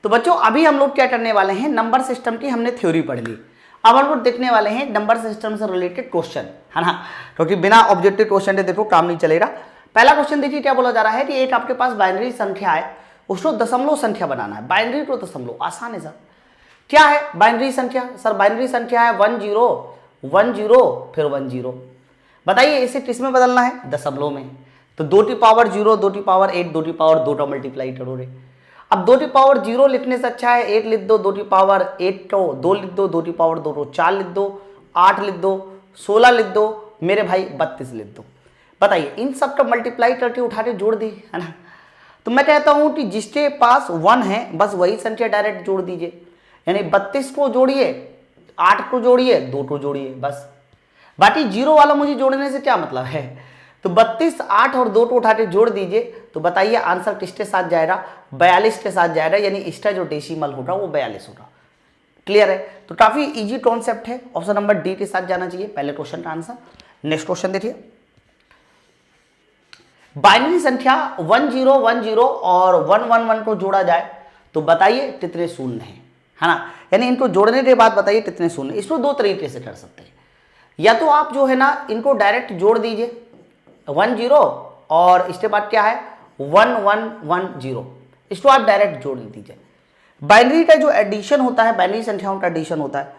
तो बच्चों अभी हम लोग क्या करने वाले हैं, नंबर सिस्टम की हमने थ्योरी पढ़ ली, अब हम लोग देखने वाले हैं नंबर सिस्टम से रिलेटेड क्वेश्चन, है ना, क्योंकि बिना ऑब्जेक्टिव क्वेश्चन के देखो काम नहीं चलेगा। पहला क्वेश्चन देखिए क्या बोला जा रहा है कि एक आपके पास बाइनरी संख्या है, उसको दशमलव संख्या बनाना है, बाइनरी टू दशमलव, आसान है सर। क्या है बाइनरी संख्या? सर बाइनरी संख्या है 1 0 1 0 फिर 1 0। बताइए इसे किस में बदलना है? दशमलव में। तो 2 की पावर 0, 2 की पावर 8, 2 की पावर 2 का मल्टीप्लाई करो रे। अब 2 की पावर 0 लिखने से अच्छा है 8 लिख दो, 2 की पावर 8 को 2 लिख दो, 2 की पावर 2 को 4 लिख दो, 8 लिख दो, 16 लिख दो, मेरे भाई 32 लिख दो। बताइए इन सब का मल्टीप्लाई करके उठा के जोड़ दी, है ना। तो मैं कहता हूं कि जिसके पास 1 है बस वही संख्या डायरेक्ट जोड़ दीजिए, यानी 32 को जोड़िए, 8 को जोड़िए, 2 को जोड़िए, बस। बाकी 0 वाला मुझे जोड़ने से क्या मतलब है? तो 32, 8 और 2 को उठा के जोड़ दीजिए, तो बताइए आंसर किसके साथ जाएगा? 42 के साथ जाएगा, यानी इसका जो डेसिमल होगा वो 42 होगा। क्लियर है? तो काफी इजी कॉन्सेप्ट है, ऑप्शन नंबर डी के साथ जाना चाहिए पहले क्वेश्चन का आंसर। नेक्स्ट क्वेश्चन देखिए, बाइनरी संख्या 1 0 1 0 और 1 1 1 को जोड़ा जाए तो बताइए कितने शून्य हैं, है ना, यानी इनको जोड़ने के बाद बताइए कितने शून्य। इसको दो तरीके से कर सकते हैं, या तो आप जो है ना इनको डायरेक्ट जोड़ दीजिए 1 0 और इसके बाद क्या है 1 1 1 0, इसको आप डायरेक्ट जोड़ दीजिए। बाइनरी का जो एडिशन होता है, बाइनरी संख्याओं का एडिशन होता है,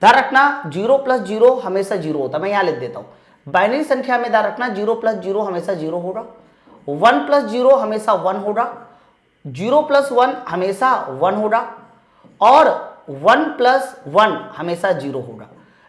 ध्यान रखना 0 + 0 हमेशा 0 होता है। मैं यहाँ लिख देता हूँ, बाइनरी संख्या में ध्यान रखना 0 + 0 हमेशा 0 होगा, 1 + 0 हमेशा 1 होगा, 0 + 1 हमेशा 1 होगा और 1 + 1 हमेशा 0 होगा।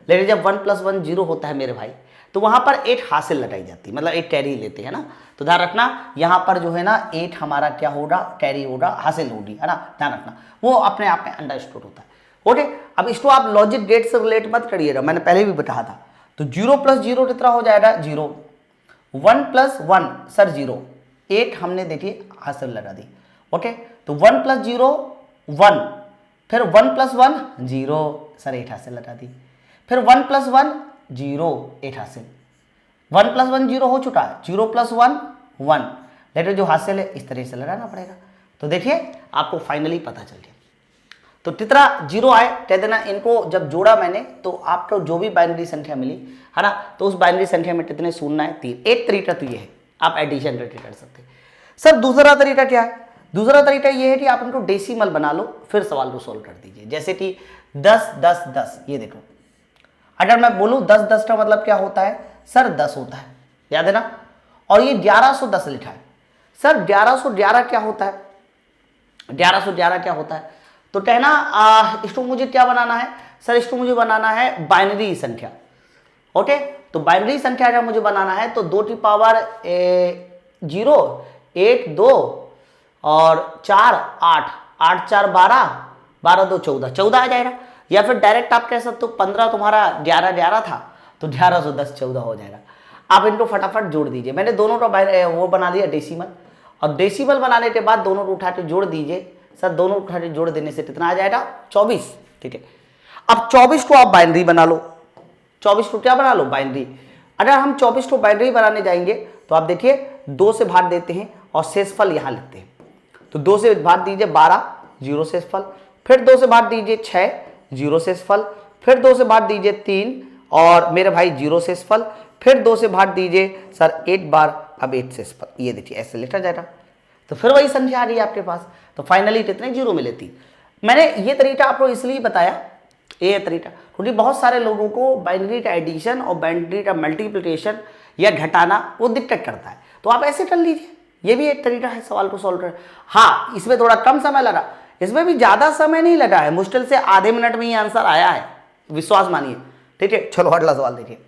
लेकिन जब 1 + 1 0 होता है मेरे भाई, तो वहां पर 8 हासिल लगाई जाती है, मतलब 8 कैरी लेते हैं ना। तो ध्यान रखना यहाँ पर जो है ना 8 हमारा क्या होगा, कैरी होगा, हासिल होगी, है ना, ध्यान रखना, वो अपने आप में अंडरस्टूड होता है। ओके, अब इसको आप लॉजिक गेट से रिलेट मत करिएगा, मैंने पहले भी बताया था। तो 0 + 0 कितना हो जाएगा 0, 1 + 1 सर 0, 8 हमने देखिए हासिल लगा दी। ओके, तो 1 + 0 1, फिर 1 + 1 0, सर 8 हासिल लगा दी, फिर 1 + 1 0, 8 हासिल, 1 + 1 0 हो चुका है, 0 + 1 1, लेकिन जो हासिल है इस तरह से लगाना पड़ेगा। तो देखिए आपको फाइनली पता चल गया। तो कितना 0 आए कह देना, इनको जब जोड़ा मैंने तो आपको जो भी बाइनरी संख्या मिली, है ना, तो उस बाइनरी संख्या में कितने शून्य है 3। एक तरीका तो ये है, आप एडिशन करके कर सकते हैं। सर दूसरा तरीका क्या है? दूसरा तरीका ये है कि आप इनको डेसिमल बना लो, फिर सवाल को सोल्व कर दीजिए। जैसे कि 10 10 10, ये देखो, अगर मैं बोलूं 10 10 का मतलब क्या होता है सर 10 होता है, याद है ना। और ये 1110 लिखा है, सर 1111 क्या होता है, 1111 क्या होता है? तो कहना इसको मुझे क्या बनाना है सर, इसको मुझे बनाना है बाइनरी संख्या। ओके, तो बाइनरी संख्या अगर मुझे बनाना है तो 2 की पावर 0 1 2 और 4 8, 8 4 12, 12 2 14, 14 आ जाएगा। या फिर डायरेक्ट आप कह सकते हो 15 तुम्हारा 11 11 था तो 1110 14 हो जाएगा। आप इनको फटाफट जोड़ दीजिए। मैंने दोनों का वो बना दिया डेसिमल, और डेसिमल बनाने के बाद दोनों को उठा के जोड़ दीजिए। सर दोनों उठा के जोड़ देने से कितना आ जाएगा 24, ठीक है। अब 24 को आप बाइनरी बना लो, 24 को क्या बना लो बाइनरी। अगर हम 24 को बाइनरी बनाने जाएंगे तो आप देखिए 2 से भाग देते हैं और शेषफल यहाँ लिखते हैं। तो 2 से भाग दीजिए 12, 0 शेषफल, फिर 2 से भाग दीजिए 6, 0 शेषफल, फिर 2 से भाग दीजिए 3 और मेरे भाई 0 शेषफल, फिर 2 से भाग दीजिए सर 8 बार, अब 8 शेषफल। ये देखिए ऐसे लिखा जाएगा, तो फिर वही संख्या आ रही है आपके पास। तो फाइनली कितने 0 मिले 3। मैंने ये तरीका आपको इसलिए बताया, ये तरीका, क्योंकि बहुत सारे लोगों को बाइनरी का एडिशन और बाइनरी का मल्टीप्लिकेशन या घटाना वो दिक्कत करता है। तो आप ऐसे कर लीजिए, ये भी एक तरीका है सवाल को सॉल्व करने। हाँ, इसमें थोड़ा कम समय लगा, इसमें भी ज्यादा समय नहीं लगा है, मुश्किल से आधे मिनट में ही आंसर आया है, विश्वास मानिए, ठीक है। चलो अगला सवाल देखिए,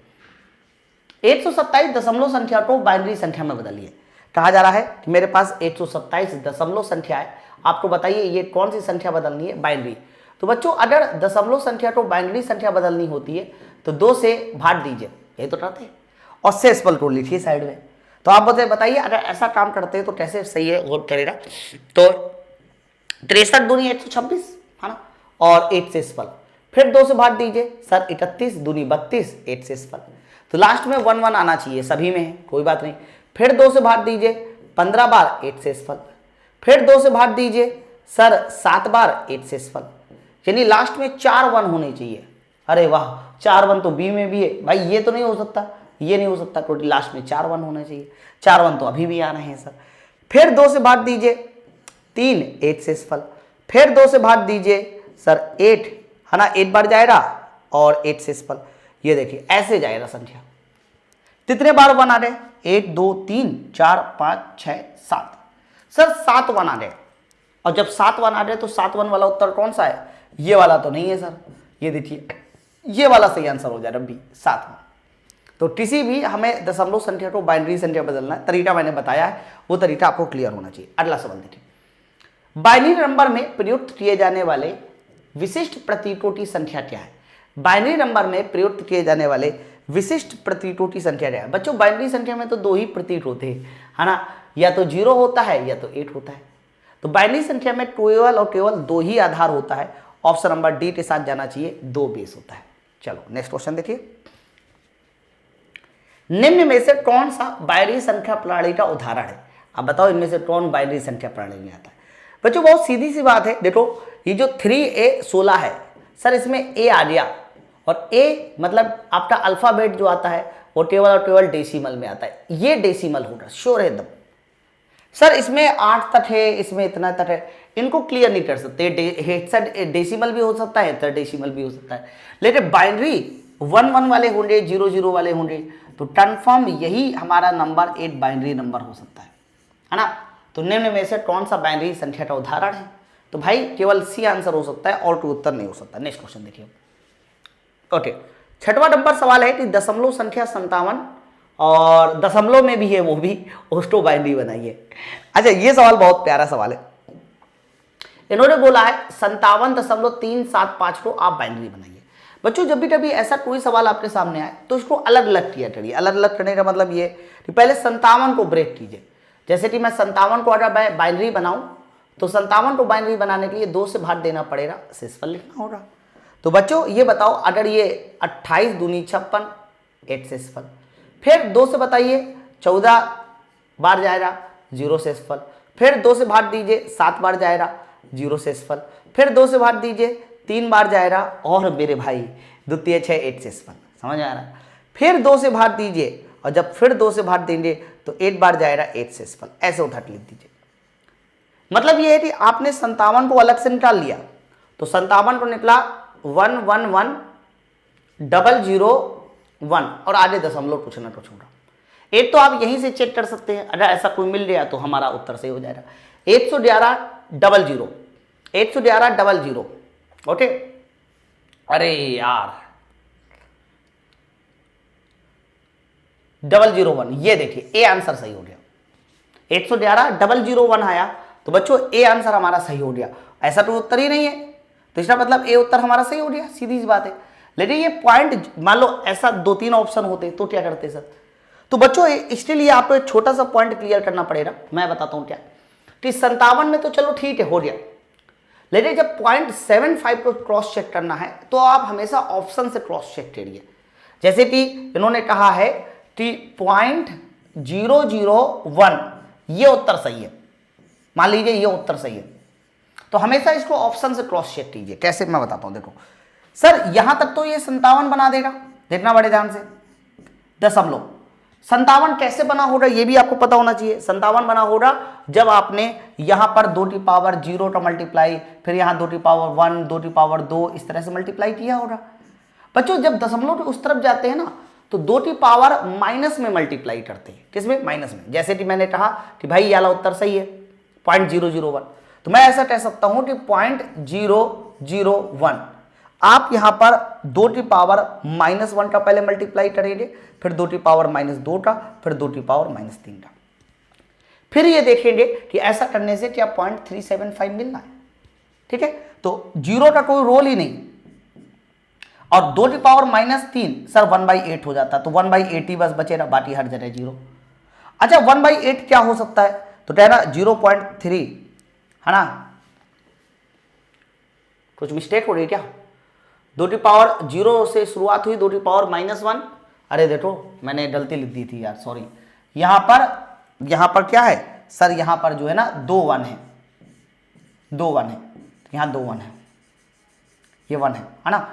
127 दशमलव संख्या को बाइनरी संख्या में बदलिए। कहा जा रहा है कि मेरे पास 127 दशमलव संख्या है, आपको बताइए ये कौन सी संख्या बदलनी है, बाइनरी। तो बच्चों अगर दशमलव संख्या को बाइनरी संख्या बदलनी होती है तो 2 से भाग दीजिए, यही तो करते हैं, और शेषफल को लिखिए साइड में। तो आप बताइए अगर ऐसा काम करते हैं तो कैसे सही है वो करेगा। तो 63 दूनी 126, है ना, और 8 शेषफल, फिर 2 से भाग दीजिए सर 31 दूनी 32, 8 शेषफल। तो लास्ट में 1 1 आना चाहिए, सभी में है कोई बात नहीं। फिर 2 से भाग दीजिए 15 बार, 8 शेषफल, फिर 2 से भाग दीजिए सर 7 बार 8 शेषफल, यानी लास्ट में 4 1 होने चाहिए। अरे वाह, 4 1 तो बी में भी है भाई, ये तो नहीं हो सकता, ये नहीं हो सकता, क्योंकि लास्ट में 4 1 होने चाहिए। 4 1 तो अभी भी आ रहे हैं सर। फिर 2 से भाग दीजिए 3 8 शेषफल, फिर 2 से भाग दीजिए सर 8, है ना, 8 बार जाएगा और 8 शेषफल। ये देखिए ऐसे जाएगा संख्या। कितने बार 1 आ रहे? 1 2 3 4 5 6 7, सर 7 1 आ रहे। और जब 7 1 आ रहे तो 7 1 वाला उत्तर कौन सा है? ये वाला तो नहीं है सर, ये देखिए ये वाला सही आंसर हो जाएगा बी 7 1। तो किसी भी हमें दशमलव संख्या को बाइनरी संख्या बदलना है, तरीका मैंने बताया है, वो तरीका आपको क्लियर होना चाहिए। अगला सवाल देखिए, बाइनरी नंबर में प्रयुक्त किए जाने वाले विशिष्ट प्रतीकों की संख्या क्या है? बाइनरी नंबर में प्रयुक्त किए जाने वाले विशिष्ट प्रतीकों की संख्या क्या है? बच्चों बाइनरी संख्या में तो 2 ही प्रतीक होते हैं, है ना, या तो 0 होता है या तो 8 होता है। तो बाइनरी संख्या में केवल और केवल 2 ही आधार होता है। ऑप्शन नंबर डी के साथ जाना चाहिए, 2 बेस होता है। चलो नेक्स्ट क्वेश्चन देखिए, निम्न में से कौन सा बाइनरी संख्या प्रणाली का उदाहरण है? अब बताओ इनमें से कौन बाइनरी संख्या प्रणाली में आता है? बच्चों बहुत सीधी सी बात है, देखो ये जो 3a 16 है सर, इसमें a आ गया, और a मतलब आपका अल्फाबेट जो आता है वो केवल और केवल डेसिमल में आता है, ये डेसिमल होगा, श्योर है एकदम। सर इसमें 8 तक है, इसमें इतना तक है, इनको क्लियर नहीं कर सकते। डेसिमल भी हो सकता है, हेक्सा डेसिमल भी हो सकता है, लेकिन बाइनरी 1 1 वाले होंगे, 0 0 वाले होंगे, तो कन्फर्म यही हमारा नंबर 8 बाइनरी नंबर हो सकता है ना। तो निम्न में से कौन सा बाइनरी संख्या का उदाहरण है? तो भाई केवल सी आंसर हो सकता है और कोई उत्तर नहीं हो सकता। नेक्स्ट क्वेश्चन देखिए, ओके, छठवां नंबर सवाल है कि दशमलव संख्या 57 और दशमलव में भी है वो भी, उसको बाइनरी बनाइए। अच्छा ये सवाल बहुत प्यारा सवाल है, इन्होंने बोला है 57.375 को आप बाइनरी बनाइए। बच्चों जब भी कभी ऐसा कोई सवाल आपके सामने आए तो इसको अलग अलग किया करिए। अलग अलग करने का मतलब ये कि पहले 57 को ब्रेक कीजिए। जैसे कि मैं 57 को अगर बाइनरी बनाऊं तो 57 को बाइनरी बनाने के लिए 2 से भाग देना पड़ेगा, शेषफल लिखना होगा। तो बच्चों ये बताओ, अगर ये 28 दूनी 56, 8 शेषफल, फिर 2 से बताइए 14 बार जाएगा, 0 शेषफल, फिर 2 से भाग दीजिए 7 बार जाएगा, 0 शेषफल, फिर 2 से भाग दीजिए 3 बार जाएगा, और मेरे भाई द्वितीय 6 8 शेषफल, समझ आ रहा है। फिर 2 से भाग दीजिए, और जब फिर 2 से भाग देंगे तो 8 बार जाएगा 8 शेषफल, ऐसे उठा के लिख दीजिए। मतलब ये है कि आपने 57 को अलग से निकाल लिया, तो 57 को निकला 1 1 1 0 0 1, और आगे दशमलव कुछ ना कुछ होगा। 8 तो आप यहीं से चेक कर सकते हैं, अगर ऐसा कोई मिल गया तो हमारा उत्तर सही हो जाएगा। 111 00 111 00, ओके। अरे यार 001, ये देखिए ए आंसर सही हो गया। 111 001 आया, तो बच्चों ए आंसर हमारा सही हो गया। ऐसा तो उत्तर ही नहीं है, तो इसका मतलब ए उत्तर हमारा सही हो गया, सीधी सी बात है। लेकिन ये पॉइंट मान लो ऐसा 2-3 ऑप्शन होते तो क्या करते सर? तो बच्चों इसके लिए आपको एक छोटा सा पॉइंट क्लियर करना पड़ेगा, मैं बताता हूं क्या, कि 57 में तो चलो ठीक है हो गया, लेकिन जब 0.75 को क्रॉस चेक करना है तो आप हमेशा ऑप्शन से क्रॉस चेक करिए। जैसे कि इन्होंने कहा है कि 0.001 ये उत्तर सही है, मान लीजिए ये उत्तर सही है, तो हमेशा इसको ऑप्शन से क्रॉस चेक कीजिए। कैसे, मैं बताता हूं। देखो सर यहां तक तो ये 57 बना देगा, देखना बड़े ध्यान से। दशमलव 57 कैसे बना होगा ये भी आपको पता होना चाहिए। 57 बना होगा जब आपने यहां पर 2 की पावर 0 का मल्टीप्लाई, फिर यहां 2 की पावर 1, 2 की पावर 2, इस तरह से मल्टीप्लाई किया होगा। बच्चों जब दशमलव के उस तरफ जाते हैं ना तो 2 की पावर माइनस में मल्टीप्लाई करते हैं, किसमें? माइनस में। जैसे कि मैंने कहा कि भाई ये वाला उत्तर सही है 0.001, तो मैं ऐसा कह सकता हूं कि 0.001 आप यहां पर 2 की पावर -1 का पहले मल्टीप्लाई करेंगे, फिर 2 की पावर -2 का, फिर 2 की पावर -3 का, फिर ये देखेंगे कि ऐसा करने से क्या 0.375 मिलना है। ठीक है, तो 0 का कोई रोल ही नहीं, और 2 की पावर -3 सर 1/8 हो जाता, तो 1/8 ही बस बचेगा, बाकी हर जगह 0। अच्छा 1/8 क्या हो सकता है? तो कहना 0.3, है ना, कुछ मिस्टेक हो रही है क्या? 2 की पावर 0 से शुरुआत हुई, 2 की पावर -1, अरे देखो मैंने गलती लिख दी थी यार, सॉरी। यहां पर क्या है सर? यहां पर जो है ना 2 1 है, दो 1 है, यहाँ 2 1 है, ये 1 है ना।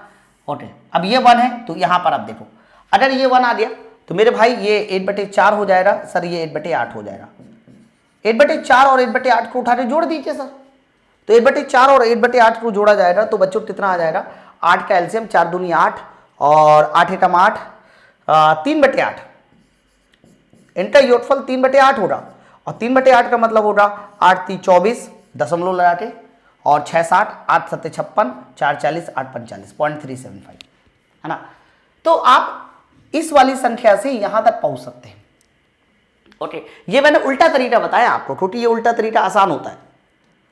ओके, अब ये 1 है तो यहाँ पर आप देखो, अगर ये 1 आ गया तो मेरे भाई ये 8/4 हो जाएगा सर, ये 8/8 हो जाएगा। 8/4 और 8/8 को उठा के जोड़ दीजिए सर, तो 8/4 और 8/8 को जोड़ा जाएगा तो बच्चों कितना आ जाएगा, 8 का एलसीएम 4 दूनी 8 और 8 एकम 8, 3/8 इनका योगफल 3/8 होगा, और 3/8 का मतलब होगा 8 3 24 दशमलव लगा के, और 6 60, 8 7 56, 4 40, 8 45, 0.375 है ना। तो आप इस वाली संख्या से यहां तक पहुंच सकते हैं। ओके, ये मैंने उल्टा तरीका बताया आपको, क्योंकि ये उल्टा तरीका आसान होता है।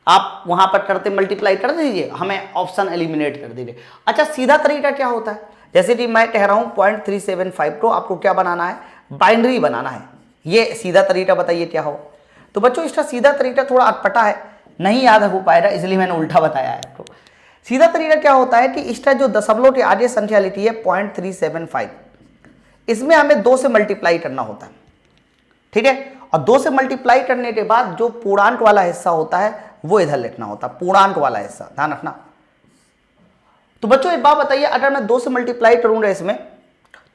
आप वहां पर करते मल्टीप्लाई कर दीजिए, हमें ऑप्शन एलिमिनेट कर दीजिए। अच्छा, सीधा तरीका क्या होता है, जैसे कि मैं कह रहा हूं 0.375 को आपको क्या बनाना है, बाइनरी बनाना है। ये सीधा तरीका बताइए क्या हो। तो बच्चों इसका सीधा तरीका थोड़ा अटपटा है, नहीं याद हो पाएगा, इसलिए मैंने उल्टा बताया है आपको। सीधा तरीका क्या होता है कि इसका जो दशमलव के आगे संख्या लिखी है 0.375, इसमें हमें 2 से मल्टीप्लाई करना होता है, ठीक है। और 2 से मल्टीप्लाई करने के बाद जो पूर्णांक वाला हिस्सा होता है वो इधर लिखना होता है, पूर्णांक वाला हिस्सा, ध्यान रखना। तो बच्चों एक बात बताइए, अगर मैं 2 से मल्टीप्लाई करूंगा इसमें,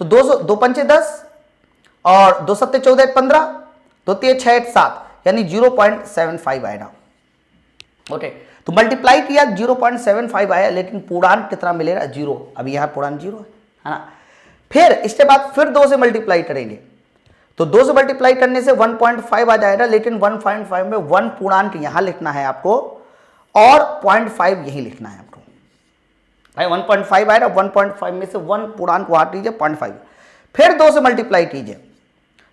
तो 2 पंचे 10 और 2 सत्ते 14 15, 2 3 6 7, यानी 0.75 आएगा। ओके, तो मल्टीप्लाई किया 0.75 आया, लेकिन पूर्णांक कितना मिलेगा, 0। अभी यहाँ पूर्णांक 0 है ना। फिर इसके बाद फिर 2 से मल्टीप्लाई करेंगे, तो 2 से मल्टीप्लाई करने से 1.5 आ जाएगा, लेकिन 1.5 में 1 पूर्णांक यहां लिखना है आपको और 0.5 यही लिखना है आपको। भाई 1.5 आएगा, 1.5 में से 1 पूर्णांक वहां लीजिए 0.5, फिर 2 से मल्टीप्लाई कीजिए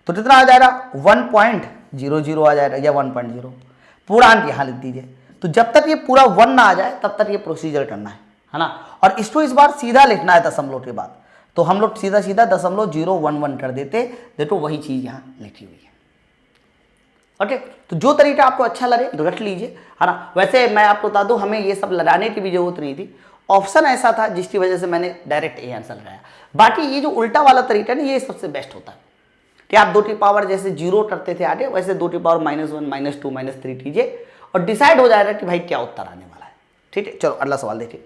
तो कितना आ जाएगा, 1.00 आ जाएगा या 1.0, पूर्णांक यहां लिख दीजिए। तो जब तक ये पूरा 1 ना आ जाए तब तक ये प्रोसीजर करना है ना। और इसको इस बार सीधा लिखना है दशमलव के बाद, तो हम लोग सीधा सीधा 0.011 कर देते, देखो वही चीज यहां लिखी हुई है। ओके, तो जो तरीका आपको अच्छा लगे रख लीजिए, है ना। वैसे मैं आपको बता दूं, हमें ये सब लगाने की भी जरूरत नहीं थी, ऑप्शन ऐसा था जिसकी वजह से मैंने डायरेक्ट ए आंसर लगाया। बाकी ये जो उल्टा वाला तरीका है ना, ये सबसे बेस्ट होता है कि आप 2 की पावर जैसे 0 करते थे आगे, वैसे 2 की पावर -1 -2 -3 कीजिए और डिसाइड हो जाएगा कि भाई क्या उत्तर आने वाला है। ठीक है, चलो अगला सवाल देखिए।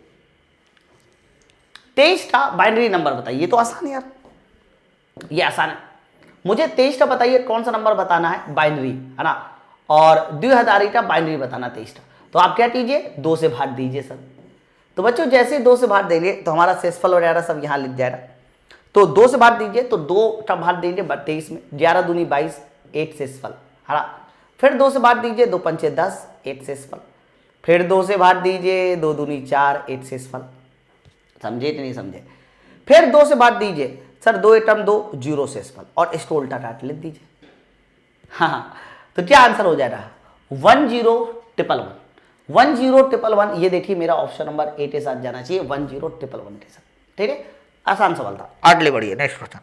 23 का बाइनरी नंबर बताइए। ये तो आसान है यार, ये आसान है। मुझे 23 का बताइए कौन सा नंबर बताना है, बाइनरी, है ना। और 2000 का बाइनरी बताना 23 का। तो आप क्या कीजिए, 2 से भाग दीजिए सर। तो बच्चों जैसे 2 से भाग देंगे तो हमारा शेषफल वगैरह सब यहाँ लिख जाएगा। तो 2 से भाग दीजिए, तो 2 का भाग देंगे 23 में, 11 दूनी 22, 8 शेषफल, है ना। फिर 2 से भाग दीजिए, 2 पंचे 10, 8 शेषफल। फिर 2 से भाग दीजिए, 2 दूनी 4, 8 शेषफल। समझे कि नहीं समझे। फिर 2 से भाग दीजिए सर, 2 एकम 2, 0 शेषफल, और इसको उल्टा काट लिख दीजिए। हाँ, तो क्या आंसर हो जाएगा, 101111। 101111, ये देखिए मेरा ऑप्शन नंबर ए के साथ जाना चाहिए, 101111 के साथ। ठीक है, आसान सवाल था। आगे बढ़िए, नेक्स्ट क्वेश्चन।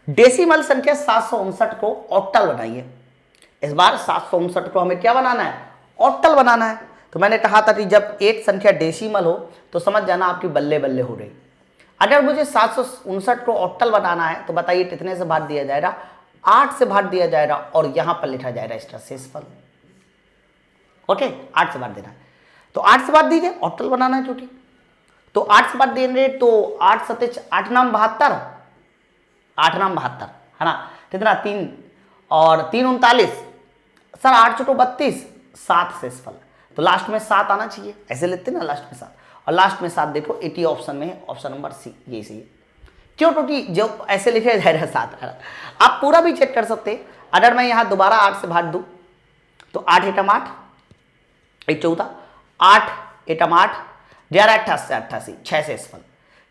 डेसिमल संख्या 759 को ऑक्टल बनाइए। इस बार 759 को हमें क्या बनाना है, ऑक्टल बनाना है। तो मैंने कहा था कि जब एक संख्या डेसिमल हो तो समझ जाना आपकी बल्ले बल्ले हो रही। अगर मुझे 759 को ऑक्टल बनाना है तो बताइए कितने से भाग दिया जाएगा, 8 से भाग दिया जाएगा, और यहां पर लिखा जाएगा इसका शेषफल। ओके, 8 से भाग देना है, तो 8 से भाग दीजिए, ऑक्टल बनाना है क्योंकि। तो 8 से भाग देंगे तो 8 सत्ते 8 नाम 72, 8 नाम 72, है ना। कितना, 3 और 3 39, सर 8 चौको 32, 7 शेषफल। तो लास्ट में 7 आना चाहिए, ऐसे लेते ना, लास्ट में 7, और लास्ट में 7 देखो 80 ऑप्शन में है, ऑप्शन नंबर सी, ये सही है। क्यों, क्योंकि जो ऐसे लिखे जाएगा 7। आप पूरा भी चेक कर सकते हैं। अगर मैं यहाँ दोबारा 8 से भाग दूं तो 8 एकम 8, 1 14, 8 एकम 8, 11 88 88, 6 शेषफल।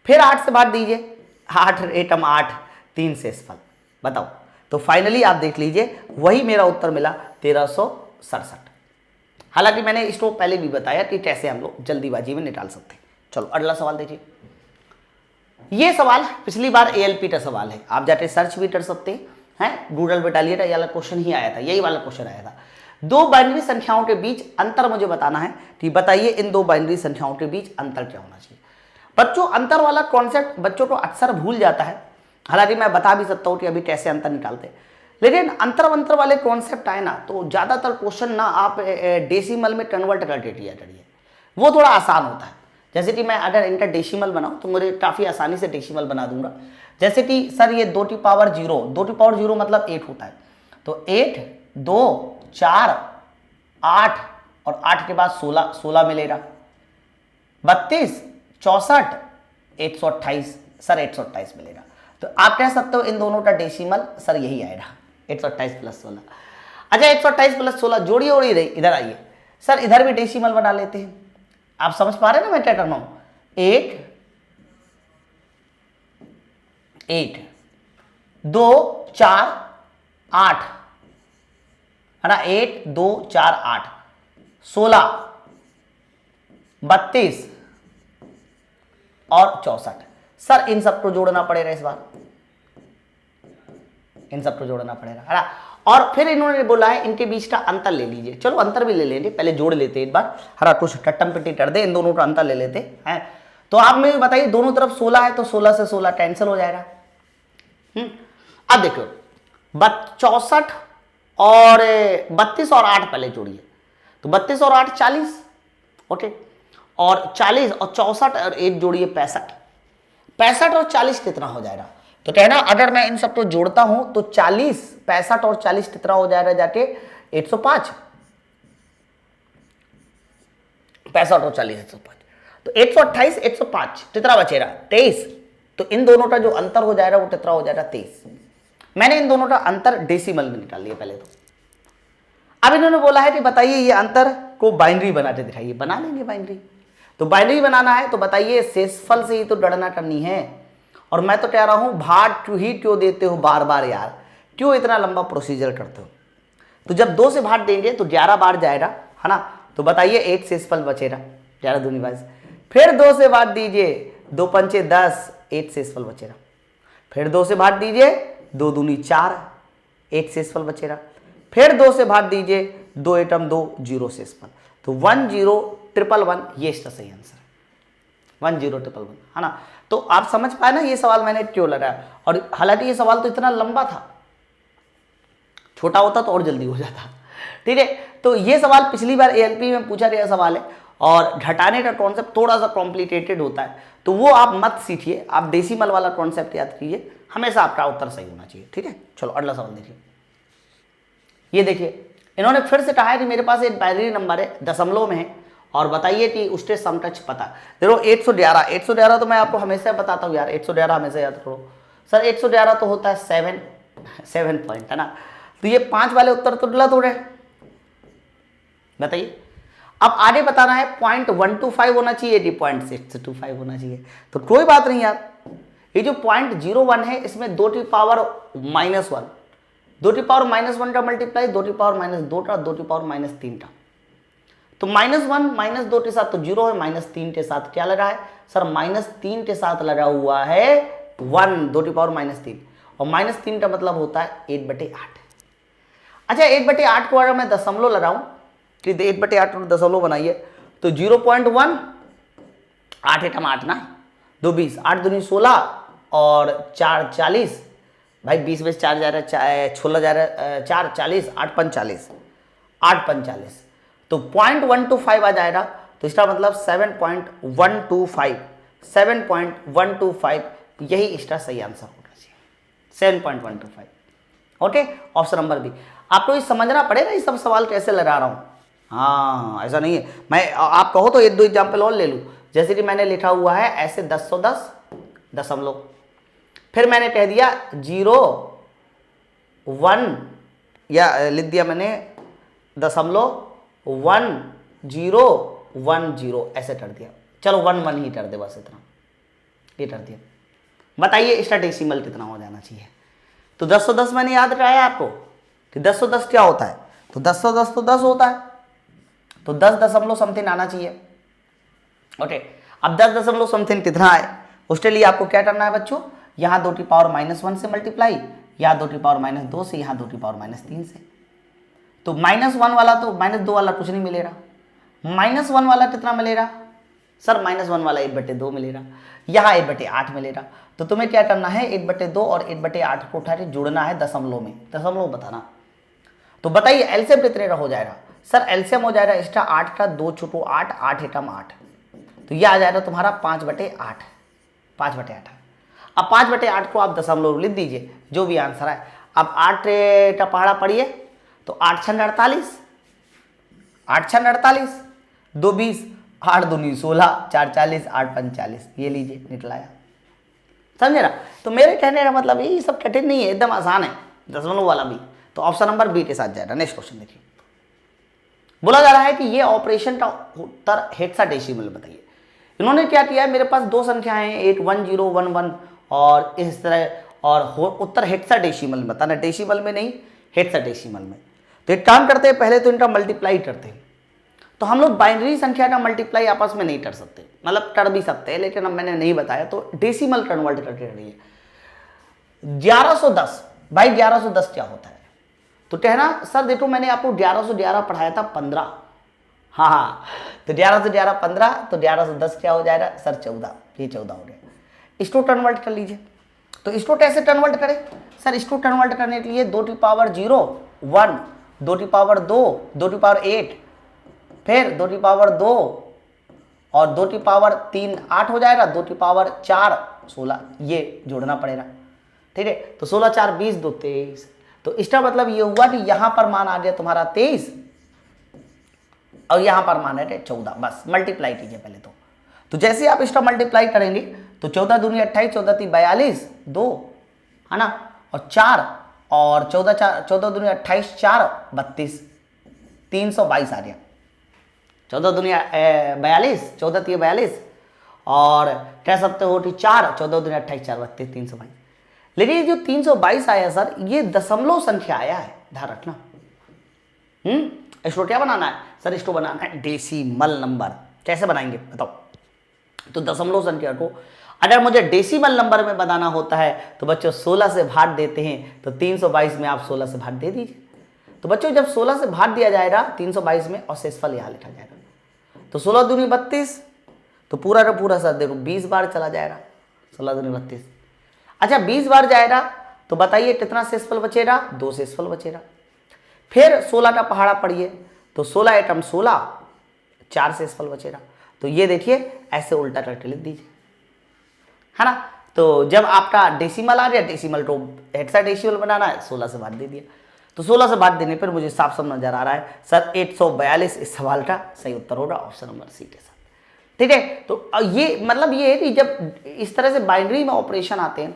फिर 8 से भाग दीजिए, 8 एकम 8, 3 शेषफल। बताओ, तो फाइनली आप देख लीजिए वही मेरा उत्तर मिला 1367। हालांकि मैंने इसको पहले भी बताया कि कैसे हम लोग जल्दीबाजी में निकाल सकते हैं। चलो अगला सवाल देखिए। ये सवाल पिछली बार एएलपी का सवाल है, आप जाके सर्च भी कर सकते हैं, गूगल पे डालिए, ये वाला क्वेश्चन ही आया था, यही वाला क्वेश्चन आया था। 2 बाइनरी संख्याओं के बीच अंतर मुझे बताना है कि बताइए इन 2 बाइनरी संख्याओं के बीच अंतर क्या होना चाहिए। बच्चों अंतर वाला कॉन्सेप्ट बच्चों को अक्सर भूल जाता है, हालांकि मैं बता भी सकता हूँ कि अभी कैसे अंतर निकालते हैं। लेकिन अंतर अंतर वाले कॉन्सेप्ट आए ना तो ज़्यादातर क्वेश्चन ना आप डेसिमल में कन्वर्ट करके किया करिए, वो थोड़ा आसान होता है। जैसे कि मैं अगर इनका डेसिमल बनाऊं तो मुझे काफ़ी आसानी से डेसिमल बना दूंगा। जैसे कि सर ये 2 की पावर 0, 2 की पावर 0 मतलब 8 होता है, तो 8 2 4 8 और 8 के बाद 16, 16 मिलेगा, 32 64 128, सर 128 मिलेगा। तो आप कह सकते हो इन दोनों का डेसिमल सर यही आएगा 128 प्लस 16। अच्छा 128 प्लस 16 जोड़िए और रही, इधर आइए सर, इधर भी डेसिमल बना लेते हैं। आप समझ पा रहे हैं ना मैं क्या करना हूं? 8 2 4 8 है ना, 1 2 4 8 16 32 और 64। सर इन सबको जोड़ना पड़ेगा, इस बार इन सबको जोड़ना पड़ेगा है ना। और फिर इन्होंने बोला है इनके बीच का अंतर ले लीजिए। चलो अंतर भी ले लेंगे, पहले जोड़ लेते हैं एक बार, हरा कुछ टट्टम पिट्टी कर दे, इन दोनों का अंतर ले लेते हैं। तो आप मुझे बताइए दोनों तरफ 16 है तो 16 से 16 कैंसिल हो जाएगा। अब देखो 64 और 32 और 8 पहले जोड़िए, तो 32 और 8 40, ओके, और 40 और 64 और 1 जोड़िए 65, 65 और 40 कितना हो जाएगा? तो कहना अगर मैं इन सबको जोड़ता हूं तो 40 65 और 40 कितना हो जाएगा जाके 105, 65 और 40 105, तो 128 105 कितना बचेगा 23। तो इन दोनों का जो अंतर हो जाएगा वो कितना हो जाएगा 23। मैंने इन दोनों का अंतर डेसिमल में निकाल लिया पहले। तो अब इन्होंने बोला है कि बताइए ये अंतर को बाइनरी बना के दिखाइए, बना लेंगे बाइनरी। तो बाइनरी बनाना है तो बताइए शेषफल से ही तो गणना करनी है, और मैं तो कह रहा हूं भाग क्यों देते हो बार बार यार, क्यों इतना लंबा प्रोसीजर करते हो। तो जब 2 से भाग देंगे तो 11 बार जाएगा है ना, तो बताइए 1 शेषफल बचेगा 11 दूनी 22, फिर 2 से भाग दीजिए 2 पंचे 10 1 शेषफल बचेगा, फिर 2 से भाग दीजिए 2 दूनी 4 1 शेषफल बचेगा, फिर 2 से भाग दीजिए 2 एकम 2 0 शेषफल। तो 10111 ये इसका सही आंसर है, 10111 है ना। तो आप समझ पाए ना ये सवाल मैंने क्यों लगाया। और हालांकि ये सवाल तो इतना लंबा था, छोटा होता तो और जल्दी हो जाता, ठीक है। तो ये सवाल पिछली बार एएलपी में पूछा गया सवाल है, और घटाने का कॉन्सेप्ट थोड़ा सा कॉम्प्लिकेटेड होता है, तो वो आप मत सीखिए, आप डेसिमल वाला कॉन्सेप्ट याद कीजिए, हमेशा आपका उत्तर सही होना चाहिए, ठीक है। चलो अगला सवाल देखिए। ये देखिए इन्होंने फिर से कहा है कि मेरे पास एक बाइनरी नंबर है, दशमलव में है, और बताइए कि उसके समकक्ष पता। देखो 111 तो मैं आपको हमेशा बताता हूँ यार, 111 हमेशा याद करो। सर 111 तो होता है 7 पॉइंट है ना, तो ये 5 वाले उत्तर तो गलत हो रहे। बताइए अब आगे बताना है 0.125 होना चाहिए कि 0.625 होना चाहिए। तो कोई बात नहीं यार, ये जो 0.01 है इसमें 2 की पावर -1, 2 की पावर -1 का मल्टीप्लाई 2 की पावर -2 का, 2 की पावर -3 का, तो -1 -2 के साथ तो 0 है, -3 के साथ क्या लगा है सर, -3 के साथ लगा हुआ है 1, 2 की पावर -3, और -3 का मतलब होता है 1/8। अच्छा 1/8 को अगर मैं दशमलव लगाऊं, 1/8 को दशमलव बनाइए, तो 0.1 8 एकम 8 ना, 2 20, 8 दूनी 16 और 4 40, भाई 20 में 4 जा रहा है, 16 जा रहा है, 4 40, 8 5 40, 8 5 40, तो 0.125 आ जाएगा। तो इसका मतलब 7.125 यही इसका सही आंसर होना चाहिए, 7.125। Okay, option number B. आपको ये समझना पड़ेगा ये सब सवाल कैसे लगा रहा हूं। हाँ ऐसा नहीं है, मैं आप कहो तो 1-2 एग्जाम्पल और ले लूँ। जैसे कि मैंने लिखा हुआ है ऐसे 1010 दशमलव, फिर मैंने कह दिया 0 1 या लिख दिया मैंने दशमलव 1010 ऐसे कर दिया। चलो 11 ही कर दे बस, इतना ये कर दिया। बताइए इसका डेसिमल कितना हो जाना चाहिए। तो 1010 मैंने याद कराया आपको कि 1010 क्या होता है, तो 1010 तो 10 होता है, तो 10 दशमलव समथिंग आना चाहिए। ओके, अब 10 दशमलव समथिंग कितना है उसके लिए आपको क्या करना है बच्चों, यहाँ 2 की पावर -1 से मल्टीप्लाई, यहाँ 2 की पावर -2 से, यहाँ 2 की पावर -3 से। तो -1 वाला तो -2 वाला कुछ नहीं मिलेगा, -1 वाला कितना मिलेगा सर -1 वाला 1/2 मिलेगा, यहाँ 1/8 मिलेगा। तो तुम्हें क्या करना है, 1/2 और 1/8 को उठा के जोड़ना है दशमलव में, दशमलव बताना। तो बताइए एलसीएम कितने का हो जाएगा। सर एलसीएम हो जाएगा इसका 8 का 2 छुटो 8, 8 एकम 8, तो यह आ जाएगा तुम्हारा 5/8, 5/8। अब 5/8 को आप दशमलव लिख दीजिए, जो भी आंसर है। अब 8 का पहाड़ा पढ़िए, तो 8 छंग 48, 8 छंग 48, 2 20, 8 दूनी 16, 4 40, 8 5 40, ये लीजिए निकलाया। समझे ना। तो मेरे कहने का मतलब ये सब कठिन नहीं है, एकदम आसान है, दशमलव वाला भी। तो ऑप्शन नंबर बी के साथ जाएगा। नेक्स्ट क्वेश्चन देखिए, बोला जा रहा है कि ये ऑपरेशन का उत्तर हेक्साडेसिमल बताइए। इन्होंने क्या किया है, मेरे पास दो संख्याएं हैं, एक 1011 और इस तरह, और उत्तर हेक्साडेसिमल में बताना, डेसिमल में नहीं, हेक्साडेसिमल में। तो एक काम करते हैं, पहले तो इनका मल्टीप्लाई करते हैं। तो हम लोग बाइनरी संख्या का मल्टीप्लाई आपस में नहीं कर सकते, मतलब कर भी सकते हैं, लेकिन अब मैंने नहीं बताया, तो डेसिमल कन्वर्ट करके करिए। 1110 भाई, 1110 क्या होता है। तो कहना सर देखो मैंने आपको 1111 पढ़ाया था 15, हाँ, तो 1111 15, तो 1110 क्या हो जाएगा सर 14, ये 14 हो गया। इसको कन्वर्ट कर लीजिए। तो इसको कैसे कन्वर्ट करें सर, इसको कन्वर्ट करने के लिए 2 की पावर 0 1, 2 की पावर 2, 2 की पावर 8, फिर 2 की पावर 2 और 2 की पावर 3 8 हो जाएगा, 2 की पावर 4 16, ये जोड़ना पड़ेगा। ठीक है, तो 16 4 20, 2 23। तो इसका मतलब ये हुआ कि यहां पर मान आ गया तुम्हारा 23 और यहां पर मान है 14। बस मल्टीप्लाई कीजिए पहले तो जैसे आप इसका मल्टीप्लाई करेंगे तो 14 दूनी 28, 14 3 42, 2 है ना, और 4 और 14 दूनी 28, 4 32, 322 आ गया। 14 दूनी 42, 14 3 42 और कह सकते हो कि 4, 14 दूनी 28, 4 32, 322। लेकिन ये जो 322 आया सर, ये दशमलव संख्या आया है, ध्यान रखना। इसको क्या बनाना है सर, इसको बनाना है डेसिमल नंबर। कैसे बनाएंगे बताओ। तो दशमलव संख्या को अगर मुझे डेसिमल नंबर में बनाना होता है तो बच्चों 16 से भाग देते हैं, तो 322 में आप 16 से भाग दे दीजिए। तो बच्चों जब 16 से भाग दिया जाएगा 322 में और शेषफल यहाँ लिखा जाएगा, तो 16 दूनी 32, तो पूरा का पूरा सर देखो 20 बार चला जाएगा, 16 दूनी 32। अच्छा 20 बार जाएगा तो बताइए कितना शेषफल बचेगा, 2 शेषफल बचेगा। फिर 16 का पहाड़ा पढ़िए, तो 16 एकम 16, 4 शेषफल बचेगा। तो ये देखिए ऐसे उल्टा करके लिख दीजिए, है ना। तो जब आपका डेसिमल आ गया, डेसिमल को हेक्साडेसिमल बनाना है, 16 से भाग दे दिया। तो 16 से भाग देने पर मुझे साफ साफ नजर आ रहा है सर 142 इस सवाल का सही उत्तर होगा, ऑप्शन नंबर सी के साथ। ठीक है, तो ये मतलब ये है कि जब इस तरह से बाइनरी में ऑपरेशन आते हैं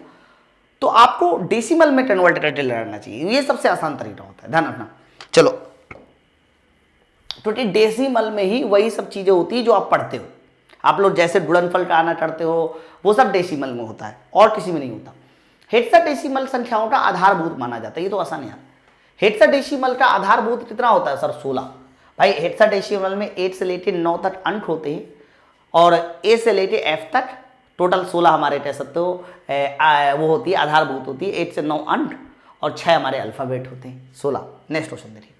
तो आपको डेसिमल में कन्वर्ट करके लड़ना चाहिए, ये सबसे आसान तरीका होता है, ध्यान रखना। चलो, क्योंकि डेसिमल में ही वही सब चीजें होती है जो आप पढ़ते हो। आप लोग जैसे गुणनफल का आना करते हो वो सब डेसिमल में होता है और किसी में नहीं होता। हेक्साडेसिमल संख्याओं का आधारभूत माना जाता है, ये तो आसान है। हेक्साडेसिमल का आधारभूत कितना होता है सर, 16। भाई हेक्साडेसिमल में 1 से लेकर 9 तक अंक होते हैं और ए से लेकर एफ तक टोटल 16 हमारे कह सकते हो वो होती है, आधारभूत होती है। 1 से 9 अंक और 6 हमारे अल्फाबेट होते हैं, 16। नेक्स्ट क्वेश्चन देखिए,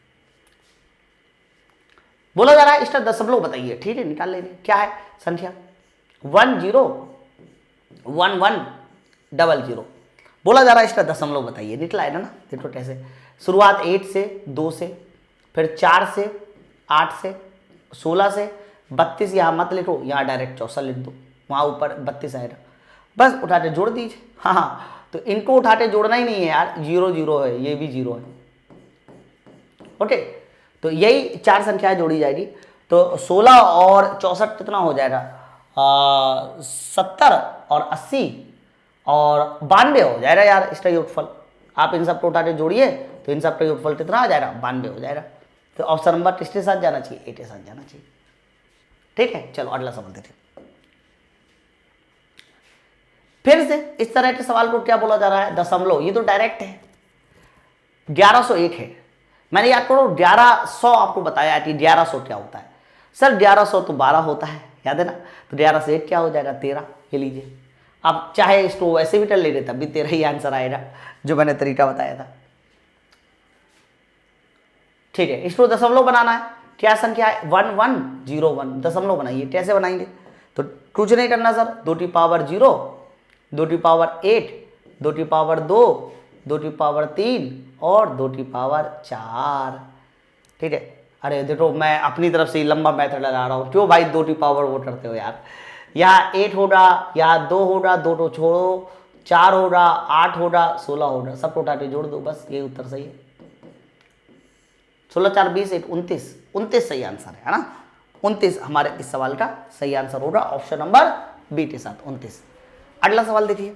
बोला जा रहा है इसका दशमलव बताइए। ठीक है, निकाल लेंगे। क्या है संख्या 101100। बोला जा रहा है इसका दशमलव बताइए, निकला है ना। देखो कैसे, शुरुआत 8 से, 2 से, फिर 4 से, 8 से, 16 से, 32 यहाँ मत लिखो, यहाँ डायरेक्ट 64 लिख दो, वहाँ ऊपर 32 आएगा। बस उठाते जोड़ दीजिए। हाँ, तो इनको उठाते जोड़ना ही नहीं है यार, 0 0 है, ये भी 0 है। ओके, तो यही 4 संख्याएं जोड़ी जाएगी। तो 16 और 64 कितना हो जाएगा, 70 और 80 और 92 हो जाएगा यार इसका योगफल। आप इन सब को उठाते जोड़िए तो इन सब का योगफल कितना आ जाएगा, 92 हो जाएगा। तो ऑप्शन नंबर किसके साथ जाना चाहिए, 8 के साथ जाना चाहिए। ठीक है, चलो अगला सवाल देखिए। फिर से इस तरह के सवाल को क्या बोला जा रहा है, दशमलव। ये तो डायरेक्ट है, 1101 है। मैंने याद करो 1100 आपको बताया कि 1100 क्या होता है सर, 1100 तो 12 होता है, याद है ना। तो 11 से 1 क्या हो जाएगा, 13। ये लीजिए, आप चाहे इसको वैसे भी कर ले तब भी 13 ही आंसर आएगा, जो मैंने तरीका बताया था। ठीक है, इसको दशमलव बनाना है। क्या संख्या है, 1101, दशमलव बनाइए। कैसे बनाएंगे, तो कुछ नहीं करना सर, 2 की पावर 0, 2 की पावर 8, 2 की पावर 2, 2 की पावर 3 और 2 की पावर 4। ठीक है, अरे देखो मैं अपनी तरफ से लंबा मेथड लगा रहा हूँ, क्यों भाई 2 की पावर वो करते हो यार। यहाँ 8 होगा, यहाँ 2 होगा, 2 तो छोड़ो, 4 होगा, 8 होगा, 16 होगा, सबको उठा के जोड़ दो, बस ये उत्तर सही है। 16 4 20 8 29, 29 सही आंसर है ना। 29 हमारे इस सवाल का सही आंसर होगा ऑप्शन नंबर बी के साथ 29। अगला सवाल देखिए,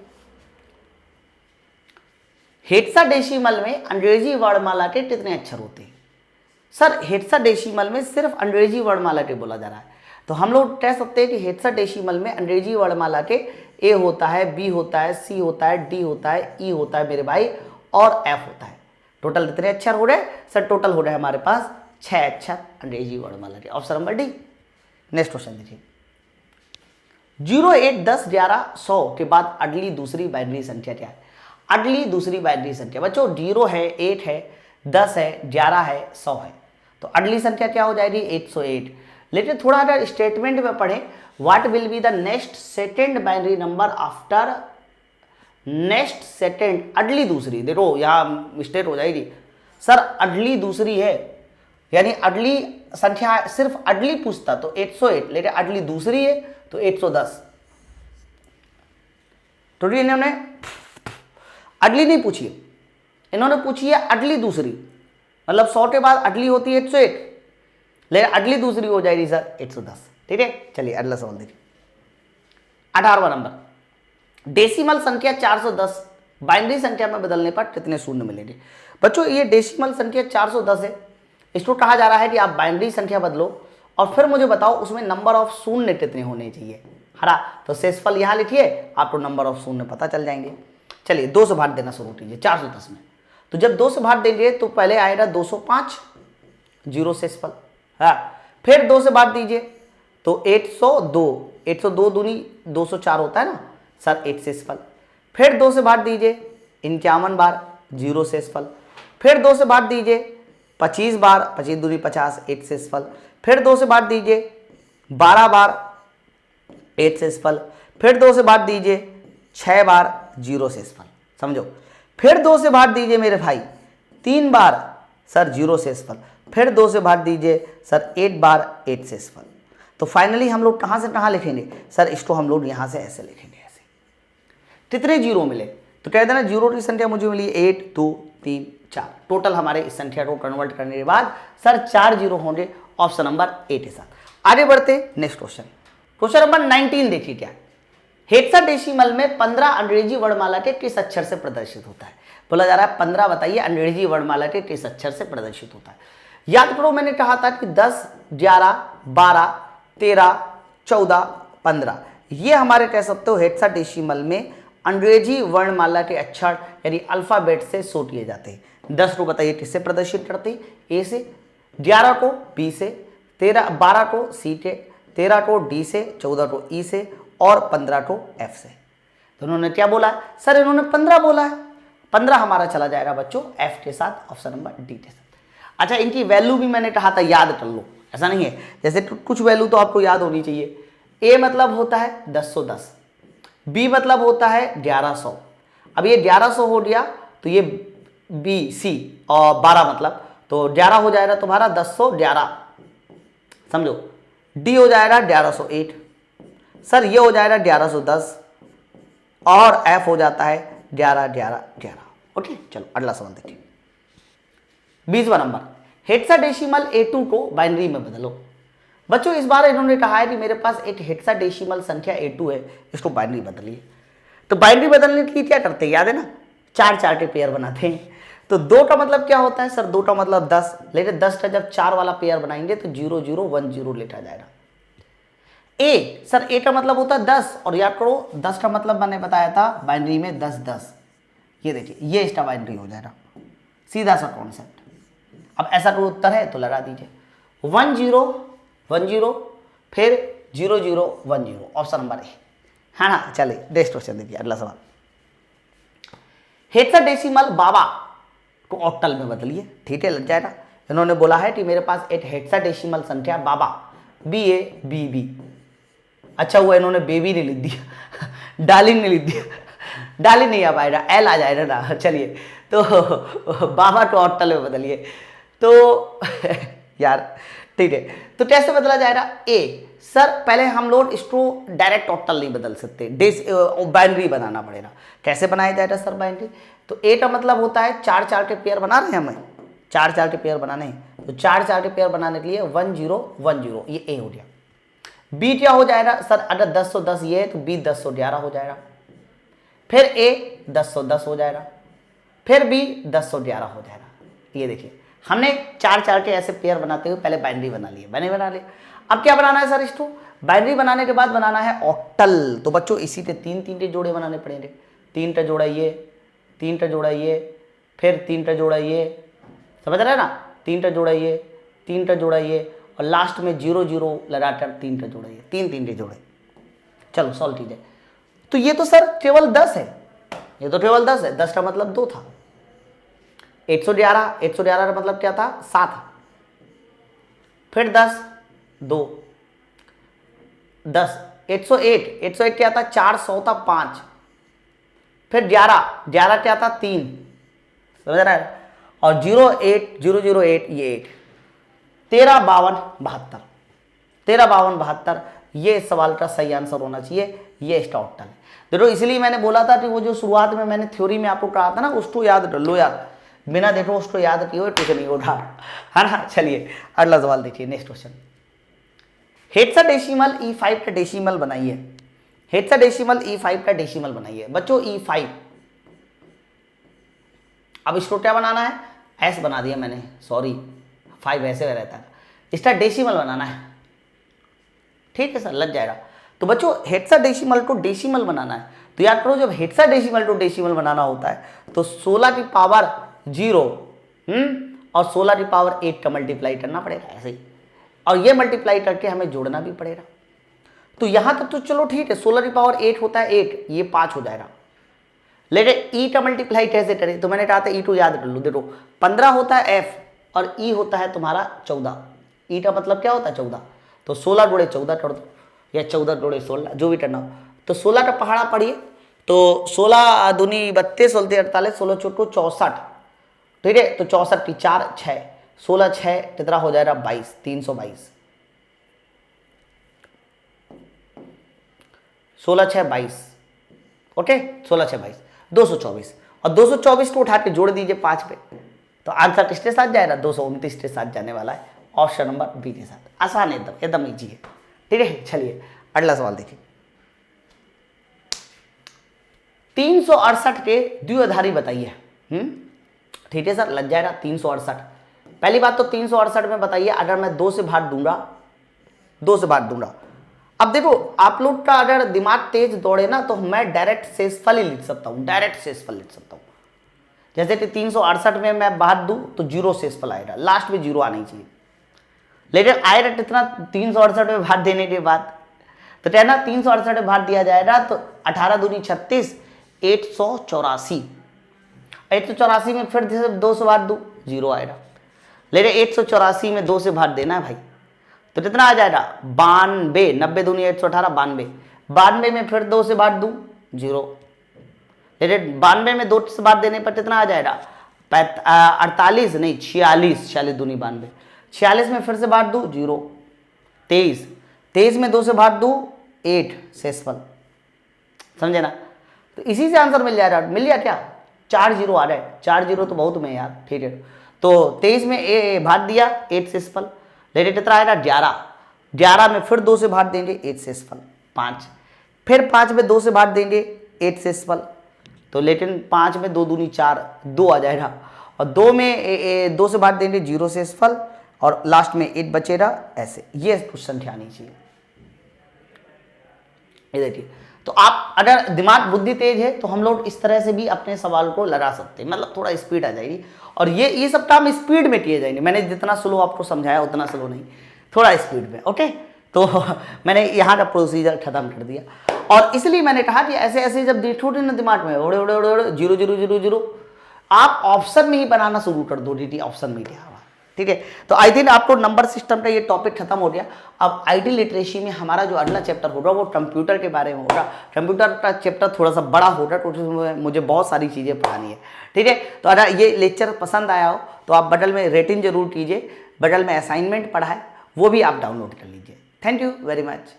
हेक्साडेसिमल में अंग्रेजी वर्णमाला के कितने अक्षर होते हैं? सर हेक्साडेसिमल में सिर्फ अंग्रेजी वर्णमाला के बोला जा रहा है, तो हम लोग कह सकते हैं कि हेक्साडेसिमल में अंग्रेजी वर्णमाला के ए होता है, बी होता है, सी होता है, डी होता है, ई होता है मेरे भाई, और एफ होता है। टोटल कितने अक्षर हो रहे? सर टोटल हो रहे हैं हमारे पास 6 अक्षर अंग्रेजी वर्णमाला के, option number D. Next question देखिए, 0 1 10 11 100 के बाद अगली दूसरी बाइनरी संख्या क्या है? अगली दूसरी बाइनरी संख्या बच्चों 0 है, 8 है, 10 है, 11 है, 100 है, तो अगली संख्या क्या हो जाएगी? 108। लेकिन थोड़ा अगर स्टेटमेंट में पढ़ें, what will be the next second binary number after next second, अगली दूसरी, देखो यहाँ मिस्टेक हो जाएगी सर, अगली दूसरी है यानी अगली संख्या सिर्फ अगली पूछता तो 108, लेकिन अगली दूसरी है तो 110। तो इन्होंने अगली नहीं पूछी, इन्होंने पूछी है अगली दूसरी, मतलब 100 के बाद अगली होती है 108, लेकिन अगली दूसरी हो जाएगी सर 110। ठीक है, चलिए अगला सवाल देखिए, 18वां नंबर, डेसिमल संख्या 410 बाइनरी संख्या में बदलने पर कितने शून्य मिलेंगे? बच्चों ये डेसिमल संख्या 410 है, इसको कहा जा रहा है कि आप बाइनरी संख्या बदलो और फिर मुझे बताओ उसमें नंबर ऑफ शून्य कितने होने चाहिए, है ना। तो शेषफल यहाँ लिखिए, आपको नंबर ऑफ शून्य पता चल जाएंगे। चलिए 2 से भाग देना शुरू कीजिए 410 में, तो जब 2 से भाग देंगे तो पहले आएगा 205, 0 शेषफल, हाँ, फिर 2 से भाग दीजिए तो 102, 102 दूनी 204 होता है ना सर, 8 शेषफल, फिर 2 से भाग दीजिए 51 बार, 0 शेषफल, फिर 2 से भाग दीजिए 25 बार, 25 दूनी 50, 8 शेषफल, फिर 2 से भाग दीजिए 12 बार, 8 शेषफल, फिर 2 से भाग दीजिए 6 बार, 0 शेषफल, समझो, फिर 2 से भाग दीजिए मेरे भाई 3 बार सर, 0 शेषफल, फिर 2 से भाग दीजिए सर 8 बार, 8 शेषफल। तो फाइनली हम लोग कहाँ से कहाँ लिखेंगे सर, इसको हम लोग यहाँ से ऐसे लिखेंगे, ऐसे। कितने 0 मिले? तो कह देना 0 की संख्या मुझे मिली 1 2 3 4, टोटल हमारे इस संख्या को कन्वर्ट करने के बाद सर 4 0 होंगे, ऑप्शन नंबर ए के साथ। आगे बढ़ते नेक्स्ट क्वेश्चन, क्वेश्चन नंबर 19 देखिए क्या, हेक्साडेसिमल में 15 अंग्रेजी वर्णमाला के किस अक्षर से प्रदर्शित होता है? बोला जा रहा है 15 बताइए अंग्रेजी वर्णमाला के किस अक्षर से प्रदर्शित होता है। याद करो मैंने कहा था कि 10 11 12 13 14 15 ये हमारे कह सकते हो हेक्साडेसिमल में अंग्रेजी वर्णमाला के अक्षर यानी अल्फाबेट से शो किए जाते हैं। 10 को बताइए किससे प्रदर्शित करते हैं? ए से, 11 को बी से, 12 को सी के, 13 को डी से, 14 को ई से और 15 को एफ से। तो उन्होंने क्या बोला है सर? इन्होंने 15 बोला है, 15 हमारा चला जाएगा बच्चों एफ के साथ, ऑप्शन नंबर डी के साथ। अच्छा, इनकी वैल्यू भी मैंने कहा था याद कर लो, ऐसा नहीं है, जैसे कुछ वैल्यू तो आपको याद होनी चाहिए। ए मतलब होता है 1010, बी मतलब होता है 1100। अब ये 1100 हो गया तो ये बी सी और 12 मतलब तो 11 हो जाएगा तुम्हारा 1011, समझो। डी हो जाएगा 1108 सर, ये हो जाएगा 1110 और एफ हो जाता है 11 11 11। ओके, चलो अगला सवाल देखिए, 20वां नंबर, हेक्साडेसिमल A2 को बाइनरी में बदलो। बच्चों इस बार इन्होंने कहा है कि मेरे पास एक हेक्साडेसिमल संख्या A2 है, इसको बाइनरी बदलिए। तो बाइनरी बदलने के लिए क्या करते हैं, याद है ना, 4 4 के पेयर बनाते हैं। तो 2 का मतलब क्या होता है सर? 2 का मतलब 10, लेकिन 10 का जब 4 वाला पेयर बनाएंगे तो 0 0 1 0 लेटा जाएगा। ए सर, ए का मतलब होता है 10, और याद करो 10 का मतलब मैंने बताया था बाइनरी में 10 10, ये देखिए ये इसका बाइनरी हो जाएगा, सीधा सा कॉन्सेप्ट। अब ऐसा कोई उत्तर है तो लगा दीजिए, 1 0 1 0 फिर 0 0 1 0, ऑप्शन नंबर ए, है ना। चलिए नेक्स्ट क्वेश्चन देखिए, अगला सवाल, हेक्साडेसिमल बाबा को ऑक्टल में बदलिए। ठीक है, लग जाएगा। इन्होंने बोला है कि मेरे पास एक हेक्साडेसिमल संख्या बाबा, बी ए बी बी। अच्छा हुआ इन्होंने बेबी नहीं लिख दिया, डार्लिंग नहीं लिख दिया, डार्लिंग नहीं आ पाएगा, एल आ जाएगा ना। चलिए तो बाबा टोटल में बदलिए तो यार ठीक है। तो कैसे बदला जाएगा? ए सर पहले हम लोग इसको डायरेक्ट टोटल नहीं बदल सकते, बाइनरी बनाना पड़ेगा। कैसे बनाया जाएगा सर बाइनरी? तो ए का मतलब होता है 4 के पेयर बना रहे हैं हमें, 4 के पेयर बनाने हैं। तो 4 के पेयर बनाने के लिए 1 0 1 0 ये ए हो गया। बी क्या हो जाएगा सर? अगर 10 10 ये है तो बी 10 11 हो जाएगा, फिर ए 10 10 हो जाएगा, फिर बी 10 11 हो जाएगा। ये देखिए हमने 4 के ऐसे पेयर बनाते हुए पहले बाइनरी बना लिए, मैंने बना लिया। अब क्या बनाना है सर? इसको बाइनरी बनाने के बाद बनाना है ऑक्टल। तो बच्चों इसी के 3 के जोड़े बनाने पड़ेंगे। 3 का जोड़ा ये, 3 का जोड़ा ये, फिर 3 का जोड़ा ये, समझ रहे हैं ना? 3 का जोड़ा ये, 3 का जोड़ा ये, और लास्ट में 0 0 लगाकर 3 का जोड़ा ये, 3 के जोड़े। चलो सॉल्व कीजिए। तो ये तो सर केवल 10 है, ये तो केवल 10 है। 10 का मतलब 2 था। 111 का मतलब क्या था? 7। फिर 10 2 10 108 क्या था? 4 100 था 5। फिर 11 क्या था? 3, समझ रहा है? और 08008 ये 8, 13 52 72, 13 52 72 ये सवाल का सही आंसर होना चाहिए। ये इसका ऑक्टल है। देखो इसलिए मैंने बोला था कि वो जो शुरुआत में मैंने थ्योरी में आपको कहा था ना, उसको याद कर लो यार, बिना देखो उसको याद किए कुछ नहीं होगा, है ना? चलिए अगला सवाल देखिए, नेक्स्ट क्वेश्चन। हेक्साडेसिमल E5 का डेसिमल बनाइए। हेक्साडेसिमल E5 का डेसिमल बनाइए बच्चों। E5 अब इसको क्या बनाना है? एस बना दिया मैंने, सॉरी 5 ऐसे रहता है, इसका डेसिमल बनाना है। ठीक है सर, लग जाएगा। तो बच्चों हेक्साडेसिमल को डेसिमल बनाना है तो याद करो, जब हेक्साडेसिमल को डेसिमल बनाना होता है तो 16 की पावर 0 और 16 की पावर 8 का मल्टीप्लाई करना पड़ेगा ऐसे ही, और ये मल्टीप्लाई करके हमें जोड़ना भी पड़ेगा। तो यहां तक तो चलो ठीक है, 16 की पावर 8 होता है 8, ये 5 हो जाएगा। लेकिन ई का मल्टीप्लाई कैसे करें? तो मैंने कहा था ई टू याद कर लो। देखो 15 होता है एफ और ई होता है तुम्हारा 14। ई का मतलब क्या होता है? 14। तो 16 जोड़े 14 कर दो, या 14 जोड़े 16, जो भी करना हो। तो 16 का पहाड़ा पढ़िए, तो 16 दूनी 32, 16 48, 16 चौको 64, ठीक है? तो 64 की 4 6, 16 6 कितना हो जाएगा? 22, 322, 16 6 22, ओके? 16 6 22, 224, और 224 को उठा के जोड़ दीजिए 5 पे, तो आंसर किसके साथ जाएगा? 229 के साथ जाने वाला है, ऑप्शन नंबर बी के साथ। आसान है, एकदम इजी है, ठीक है? चलिए अगला सवाल देखिए। 368 के द्विआधारी बताइए। ठीक है सर, लग जाएगा 368। पहली बात तो 368 में बताइए, अगर मैं 2 से भाग दूंगा, 2 से भाग दूंगा। अब देखो आप लोग का अगर दिमाग तेज दौड़े ना तो मैं डायरेक्ट शेषफल ही लिख सकता हूं, डायरेक्ट शेषफल लिख सकता हूं। जैसे कि 368 में मैं भाग दूं तो 0 शेषफल आएगा, लास्ट में 0 आना ही चाहिए। लेकिन आएगा कितना 368 में भाग देने के बाद? तो क्या ना 368 में भाग दिया जाएगा तो 18 दूनी 36, 184। 184 में फिर 2 से भाग दूं 0 आएगा। लेकिन 184 में 2 से भाग देना है भाई, तो कितना आ जाएगा? 92, 90 दूनी 118, 92। 92 में फिर 2 से भाग दूं 0। लेकिन 92 में 2 से भाग देने पर कितना आ जाएगा? 48 नहीं 46, 46 दूनी 92, 46 में फिर से भाग दूं 0। 23, 23 में 2 से भाग दूं 8 शेषफल, समझे ना? तो इसी से आंसर मिल जाएगा। मिल गया क्या? 4 0 आ रहा है, 4 0 तो बहुत में यार, ठीक है? तो 23 में भाग दिया 8 शेषफल, लेकिन कितना आएगा? 11। 11 में फिर 2 से भाग देंगे 8 शेषफल, 5। फिर 5 में 2 से भाग देंगे 8 शेषफल, तो लेकिन 5 में 2 दूनी 4, 2 आ जाएगा। और 2 में 2 से भाग देंगे 0 शेषफल, और लास्ट में 8 बचेगा ऐसे। ये क्वेश्चन ध्यान चाहिए। ये देखिए, तो आप अगर दिमाग बुद्धि तेज है तो हम लोग इस तरह से भी अपने सवाल को लगा सकते हैं, मतलब थोड़ा स्पीड आ जाएगी। और ये सब काम स्पीड में किए जाएंगे। मैंने जितना स्लो आपको समझाया उतना स्लो नहीं, थोड़ा स्पीड में, ओके? तो मैंने यहाँ का प्रोसीजर खत्म कर दिया, और इसलिए मैंने कहा कि ऐसे ऐसे जब देखोगे ना दिमाग में उड़े उड़े उड़े उड़े 0 0 0 0, आप ऑप्शन में ही बनाना शुरू कर दो। डी ऑप्शन में क्या हुआ, ठीक है। तो आई थिंक आपको नंबर सिस्टम का ये टॉपिक खत्म हो गया। अब आईटी लिटरेसी में हमारा जो अगला चैप्टर होगा वो कंप्यूटर के बारे में होगा। कंप्यूटर का चैप्टर थोड़ा सा बड़ा होगा तो उसमें मुझे बहुत सारी चीज़ें पढ़ानी है, ठीक है। तो अगर ये लेक्चर पसंद आया हो तो आप बगल में रेटिंग जरूर कीजिए, बगल में असाइनमेंट पढ़ा है वो भी आप डाउनलोड कर लीजिए। Thank you very much.